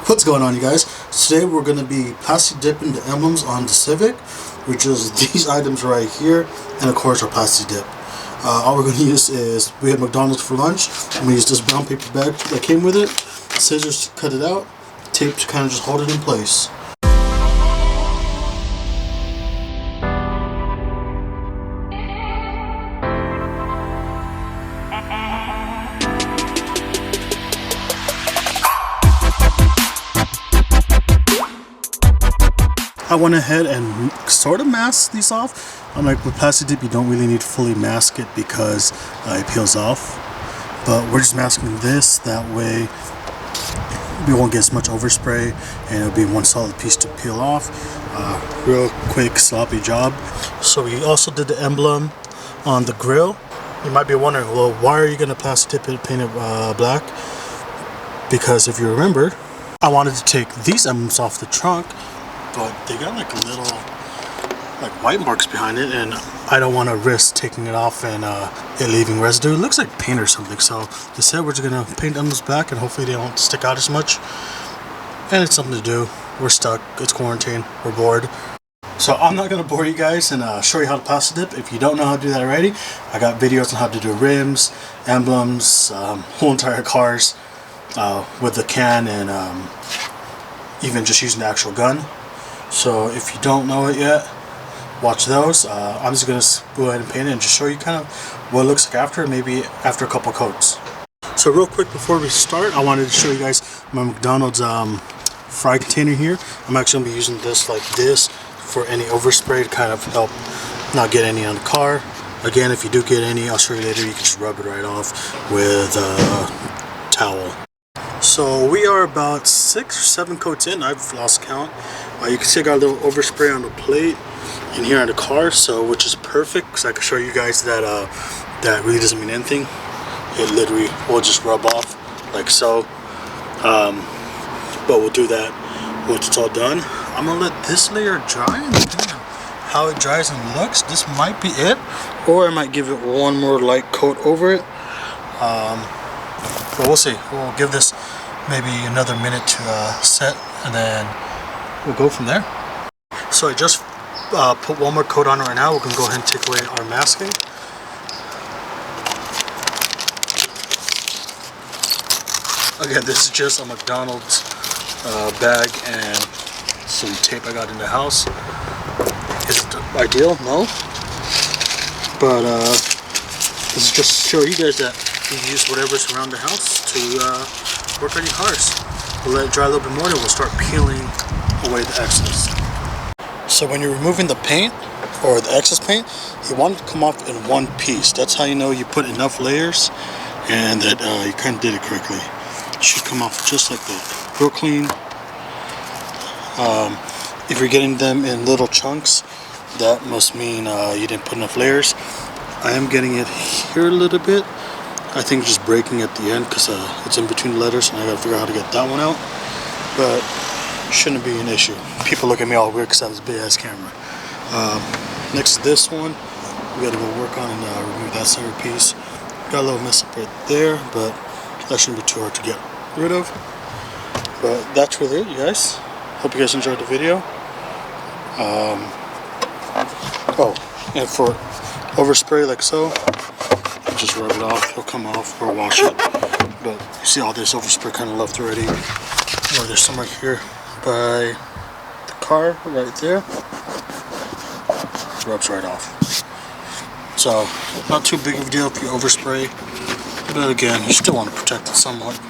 What's going on, you guys? Today we're going to be plasti dipping the emblems on the Civic, which is these items right here, and of course our plasti dip. All we're going to use is, we had McDonald's for lunch, and we used this brown paper bag that came with it, scissors to cut it out, tape to kind of just hold it in place. I went ahead and sort of masked these off. I'm like, with plasti dip you don't really need to fully mask it because it peels off. But we're just masking this, that way we won't get as much overspray and it'll be one solid piece to peel off. Real quick, sloppy job. So we also did the emblem on the grill. You might be wondering, well, why are you going to plasti dip it, paint it black? Because if you remember, I wanted to take these emblems off the trunk, but they got like little white marks behind it, and I don't want to risk taking it off and it leaving residue. It looks like paint or something, so they said we're just gonna paint emblems back and hopefully they don't stick out as much. And it's something to do. We're stuck, it's quarantine, we're bored. So I'm not gonna bore you guys and show you how to plasti dip. If you don't know how to do that already, I got videos on how to do rims, emblems, whole entire cars with the can, and even just using the actual gun. So if you don't know it yet, watch those. I'm just going to go ahead and paint it and just show you kind of what it looks like after, maybe after a couple coats. So real quick before we start, I wanted to show you guys my McDonald's fry container here. I'm actually going to be using this like this for any overspray to kind of help not get any on the car. Again, if you do get any, I'll show you later, you can just rub it right off with a towel. So we are about 6 or 7 coats in. I've lost count. You can see I got a little overspray on the plate and here on the car, so which is perfect because I can show you guys that that really doesn't mean anything. It literally will just rub off like so. But we'll do that once it's all done. I'm gonna let this layer dry, and depending on how it dries and looks, this might be it, or I might give it one more light coat over it. But we'll see. We'll give this maybe another minute to set, and then we'll go from there. So I just put one more coat on it right now. We're going to go ahead and take away our masking. Again, this is just a McDonald's bag and some tape I got in the house. Is it ideal? No. But this is just to show you guys that you can use whatever's around the house to work on your cars. We'll let it dry a little bit more, and we'll start peeling away the excess. So when you're removing the paint or the excess paint, you want it to come off in one piece. That's how you know you put enough layers and that you kind of did it correctly. It should come off just like that, real clean. If you're getting them in little chunks, that must mean you didn't put enough layers. I am getting it here a little bit. I think just breaking at the end because it's in between the letters, and I gotta figure out how to get that one out. But shouldn't be an issue. People look at me all weird because I have this big ass camera. Next to this one, we gotta go work on and remove that center piece. Got a little mess up right there, but that shouldn't be too hard to get rid of. But that's really it, you guys. Hope you guys enjoyed the video. Oh, and for overspray like so, just rub it off, it'll come off, or wash it. But you see all this overspray kind of left already. Or there's some right here by the car, right there. Rubs right off. So, not too big of a deal if you overspray. But again, you still want to protect it somewhat.